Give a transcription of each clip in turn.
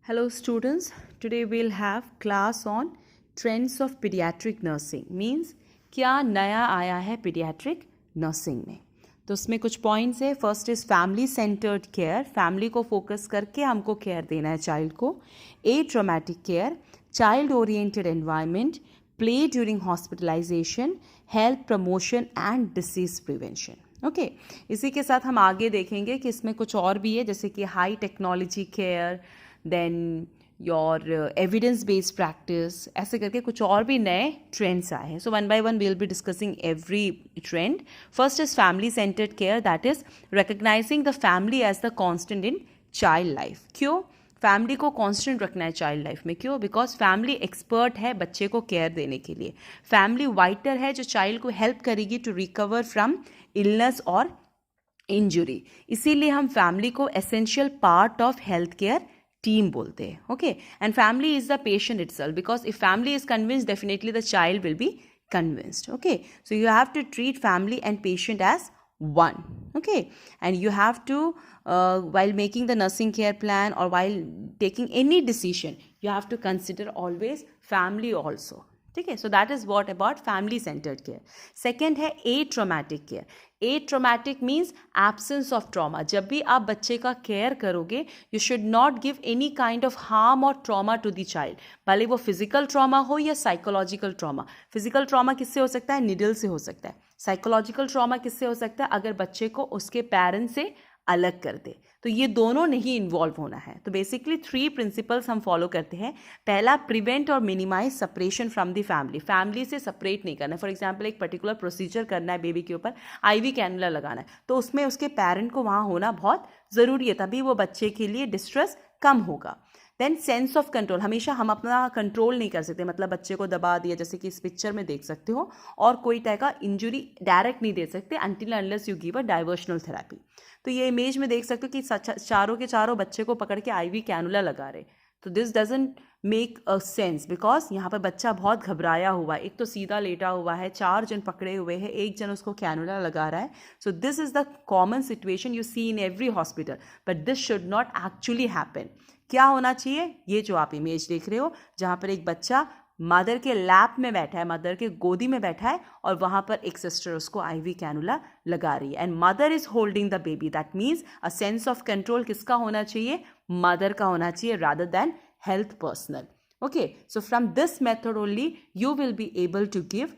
Hello students, today we'll have class on trends of pediatric nursing. Means क्या नया आया है pediatric nursing में. तो उसमें कुछ पॉइंट्स है. First is family centred care. Family को फोकस करके हमको केयर देना है चाइल्ड को. ए traumatic care, child oriented environment, play during hospitalization, health promotion and disease prevention. Okay, इसी के साथ हम आगे देखेंगे कि इसमें कुछ और भी है, जैसे कि high technology care, then your evidence based practice, ऐसे करके कुछ और भी नए ट्रेंड्स आए हैं. So one by one we will be discussing every trend. First is family centred care, that is recognising the family as the constant in child life. क्यों family को कांस्टेंट रखना है चाइल्ड लाइफ में? क्यों? Because family expert है बच्चे को care देने के लिए. फैमिली वाइटर है जो चाइल्ड को हेल्प करेगी टू रिकवर फ्रॉम इलनेस और इंजुरी. इसीलिए हम फैमिली को essential part of health care team बोलते हैं. Okay, and family is the patient itself, because if family is convinced definitely the child will be convinced. Okay, so you have to treat family and patient as one. Okay, and you have to while making the nursing care plan or while taking any decision, you have to consider always family also. ठीक है, so that is what about family centred care. Second है ए traumatic care. A traumatic means absence of trauma. जब भी आप बच्चे का care करोगे, you should not give any kind of harm और ट्रॉमा टू द चाइल्ड. भले वो फिजिकल ट्रॉमा हो या साइकोलॉजिकल ट्रॉमा. फिजिकल ट्रॉमा किससे हो सकता है? निडल से हो सकता है. साइकोलॉजिकल ट्रॉमा किससे हो सकता है? अगर बच्चे को उसके पेरेंट्स से अलग कर दे. तो ये दोनों नहीं इन्वॉल्व होना है. तो बेसिकली 3 प्रिंसिपल्स हम फॉलो करते हैं. पहला, प्रिवेंट और minimise separation from the family. Family से सेपरेट नहीं करना. फॉर एग्जांपल एक पर्टिकुलर प्रोसीजर करना है बेबी के ऊपर, आईवी कैनुला लगाना है, तो उसमें उसके पेरेंट को वहाँ होना बहुत ज़रूरी है, तभी वो बच्चे के लिए डिस्ट्रेस कम होगा. Then sense of control. हमेशा हम अपना कंट्रोल नहीं कर सकते, मतलब बच्चे को दबा दिया, जैसे कि इस पिक्चर में देख सकते हो, और कोई टाइप का इंजुरी डायरेक्ट नहीं दे सकते until unless you give a diversional therapy. तो ये इमेज में देख सकते हो कि चारों के चारों बच्चे को पकड़ के आईवी कैनुला लगा रहे. तो this doesn't make a sense, because यहाँ पर बच्चा बहुत घबराया हुआ है. एक तो सीधा लेटा हुआ है, 4 जन पकड़े हुए हैं, एक जन उसको कैनुला लगा रहा है. So this is the common situation you see in every hospital, but this should not actually happen. क्या होना चाहिए? ये जो आप इमेज देख रहे हो, जहाँ पर एक बच्चा मदर के लैप में बैठा है, मदर के गोदी में बैठा है, और वहाँ पर एक सिस्टर उसको आईवी कैनुला लगा रही है, and mother is holding the baby. That means a sense of control किसका होना चाहिए? मदर का होना चाहिए, rather than health personal. Okay, so from this method only you will be able to give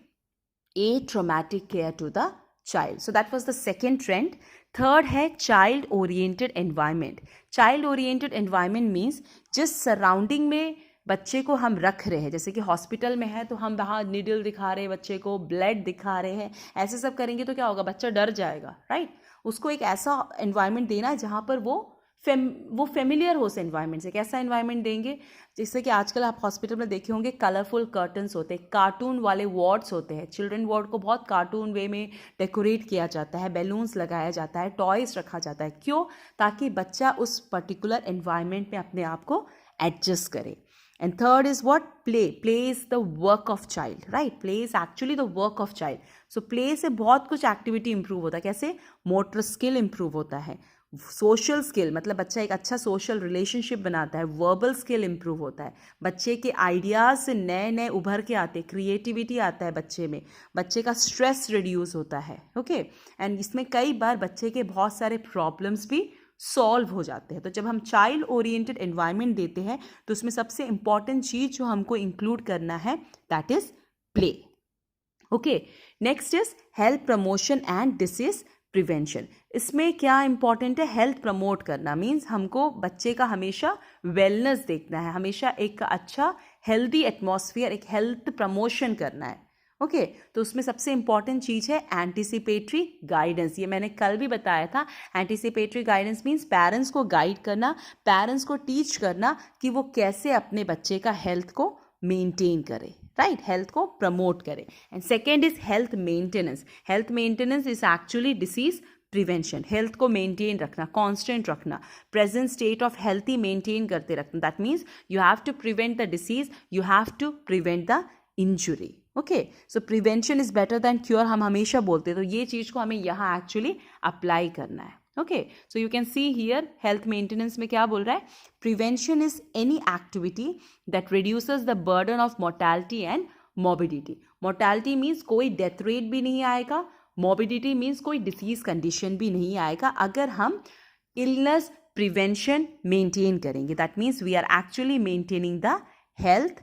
a traumatic care to the child. So that was the second trend. Third है child oriented environment. Child oriented environment means जिस surrounding में बच्चे को हम रख रहे हैं, जैसे कि हॉस्पिटल में है तो हम वहाँ निडल दिखा रहे हैं बच्चे को, ब्लड दिखा रहे हैं, ऐसे सब करेंगे तो क्या होगा? बच्चा डर जाएगा, राइट? उसको एक ऐसा एनवायरनमेंट देना है जहाँ पर वो फेमिलियर हो उस एनवायरनमेंट से. कैसा एनवायरनमेंट देंगे? जैसे कि आजकल आप हॉस्पिटल में देखे होंगे कलरफुल कर्टन्स होते हैं, कार्टून वाले वार्ड्स होते हैं. चिल्ड्रन वार्ड को बहुत कार्टून वे में डेकोरेट किया जाता है, बैलून्स लगाया जाता है, टॉयज रखा जाता है. क्यों? ताकि बच्चा उस पर्टिकुलर एनवायरनमेंट में अपने आप को एडजस्ट करे. And third is what? Play. Play is the work of child, right? Play is actually the work of child. So play से बहुत कुछ एक्टिविटी इंप्रूव होता है. कैसे? मोटर स्किल इंप्रूव होता है, सोशल स्किल, मतलब बच्चा एक अच्छा सोशल रिलेशनशिप बनाता है, वर्बल स्किल इंप्रूव होता है, बच्चे के आइडियाज़ से नए नए उभर के आते हैं, क्रिएटिविटी आता है बच्चे में, बच्चे का स्ट्रेस रिड्यूस होता है. ओके, एंड इसमें कई बार बच्चे के बहुत सारे प्रॉब्लम्स भी सॉल्व हो जाते हैं. तो जब हम चाइल्ड ओरिएंटेड एनवायरनमेंट देते हैं तो उसमें सबसे इंपॉर्टेंट चीज़ जो हमको इंक्लूड करना है, that is play. Okay, next is health promotion and disease prevention. इसमें क्या इंपॉर्टेंट है? हेल्थ प्रमोट करना मीन्स हमको बच्चे का हमेशा वेलनेस देखना है, हमेशा एक अच्छा हेल्दी एटमॉस्फेयर, एक हेल्थ प्रमोशन करना है. ओके, तो उसमें सबसे इंपॉर्टेंट चीज़ है एंटिसिपेटरी गाइडेंस. ये मैंने कल भी बताया था. एंटिसिपेटरी गाइडेंस मीन्स पेरेंट्स को गाइड करना, पेरेंट्स को टीच करना कि वो कैसे अपने बच्चे का हेल्थ को मेंटेन करे, राइट? हेल्थ को प्रमोट करे. And second is health maintenance. Health maintenance is actually disease prevention. Health को मेंटेन रखना, कांस्टेंट रखना, present state of healthy maintain करते रखना. That means you have to prevent the disease, you have to prevent the injury. Okay, so prevention is better than cure हम हमेशा बोलते हैं, तो ये चीज़ को हमें यहाँ एक्चुअली अप्लाई करना है. Okay, so you can see here health maintenance में क्या बोल रहा है, prevention is any activity that reduces the burden of mortality and morbidity. Mortality means कोई डेथ रेट भी नहीं आएगा, मॉर्बिडिटी मीन्स कोई डिसीज कंडीशन भी नहीं आएगा अगर हम इलनेस प्रिवेंशन मेंटेन करेंगे. That means we are actually maintaining the health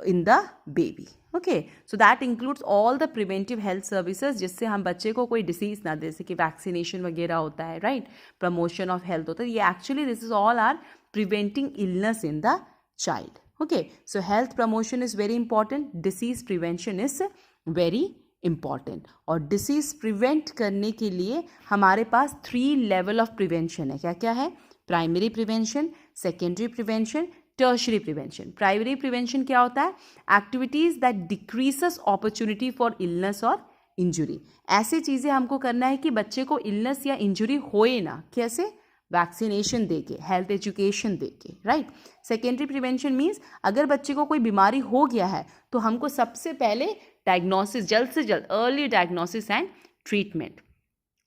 in the baby. Okay, so that includes all the preventive health services जिससे हम बच्चे को कोई डिसीज ना दे, जैसे कि वैक्सीनेशन वगैरह होता है, राइट, प्रमोशन ऑफ हेल्थ होता है, ये actually this is all are preventing illness in the child. Okay, so health promotion is very important, disease prevention is very important. और डिसीज प्रिवेंट करने के लिए हमारे पास 3 लेवल ऑफ प्रिवेंशन है. क्या क्या है, primary prevention, secondary prevention, tertiary prevention. Primary prevention क्या होता है, activities that decreases opportunity for illness और इंजुरी. ऐसी चीज़ें हमको करना है कि बच्चे को इलनेस या इंजुरी होए ना. कैसे, वैक्सीनेशन देके, हेल्थ एजुकेशन देके, राइट. सेकेंडरी प्रिवेंशन मीन्स अगर बच्चे को कोई बीमारी हो गया है तो हमको सबसे पहले डायग्नोसिस, जल्द से जल्द अर्ली डायग्नोसिस एंड ट्रीटमेंट.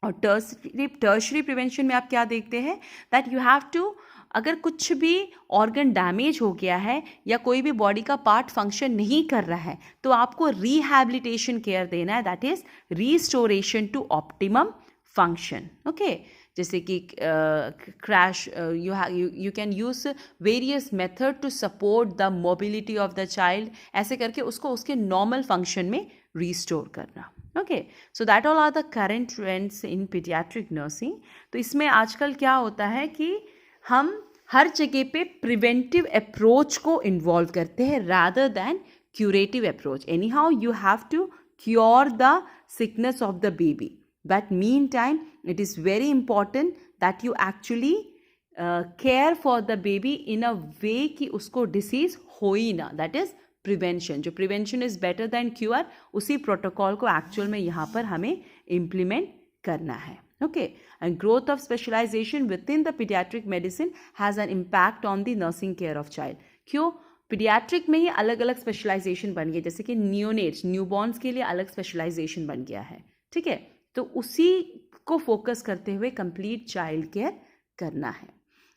और टर्शरी प्रिवेंशन में आप क्या देखते हैं, दैट यू हैव टू, अगर कुछ भी ऑर्गन डैमेज हो गया है या कोई भी बॉडी का पार्ट फंक्शन नहीं कर रहा है तो आपको रिहैबिलिटेशन केयर देना है, that is restoration to optimum function. Okay, जैसे कि crash, you can use various method to support the mobility of the child, ऐसे करके उसको उसके नॉर्मल फंक्शन में रिस्टोर करना. Okay, so that all are the current trends in paediatric nursing. तो इसमें आजकल क्या होता है कि हम हर जगह पे प्रिवेंटिव अप्रोच को इन्वॉल्व करते हैं rather than curative approach. Anyhow you have to cure the sickness of the baby, but mean time it is very important that you actually care for the baby in a way कि उसको disease हो ही ना. That is prevention. जो prevention is better than cure, उसी protocol को actual में यहाँ पर हमें इम्प्लीमेंट करना है. Okay, and growth of specialization within the pediatric medicine has an impact on the nursing care of child. क्यों, पीडियाट्रिक में ही अलग अलग स्पेशलाइजेशन बन गई, जैसे कि न्यूनेट्स, न्यूबॉर्न्स के लिए अलग स्पेशलाइजेशन बन गया है. ठीक है, तो उसी को फोकस करते हुए कंप्लीट चाइल्ड केयर करना है.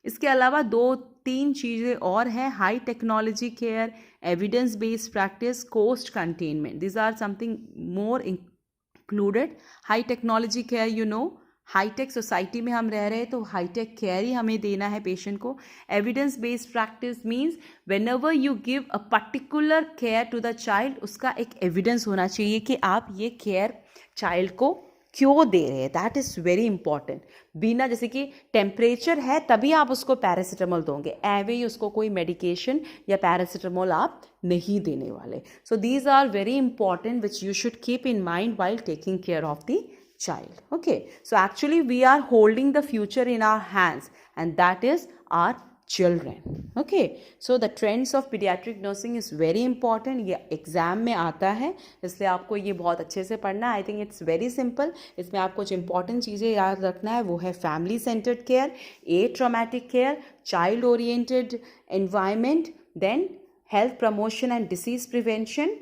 इसके अलावा 2-3 चीज़ें और हैं, high technology care, evidence based practice, cost containment. This are something more included. High technology care, you know, high tech society में हम रह रहे हैं तो हाईटेक केयर ही हमें देना है पेशेंट को. Evidence based practice means whenever you give a particular care to the child, उसका एक एविडेंस होना चाहिए कि आप ये केयर चाइल्ड को क्यों दे रहे हैं. That is very important. बिना, जैसे कि टेम्परेचर है तभी आप उसको पैरासीटामोल दोगे, एवे ही उसको कोई मेडिकेशन या पैरासीटामोल आप नहीं देने वाले. So these are very important which you should keep in mind while taking care of the child. Okay, so actually we are holding the future in our hands and that is our children. Okay, so the trends of pediatric nursing is very important. ये exam में आता है इसलिए आपको ये बहुत अच्छे से पढ़ना है. I think it's very simple. इसमें आपको जो इंपॉर्टेंट चीज़ें याद रखना है वो है family centred care, A traumatic care, child oriented environment, then health promotion and disease prevention,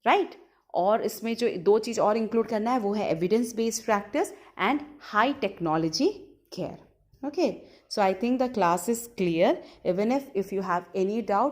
right. और इसमें जो 2 चीज़ और इंक्लूड करना है वो है evidence based practice and high technology care. Okay, so I think the class is clear. Even if you have any doubt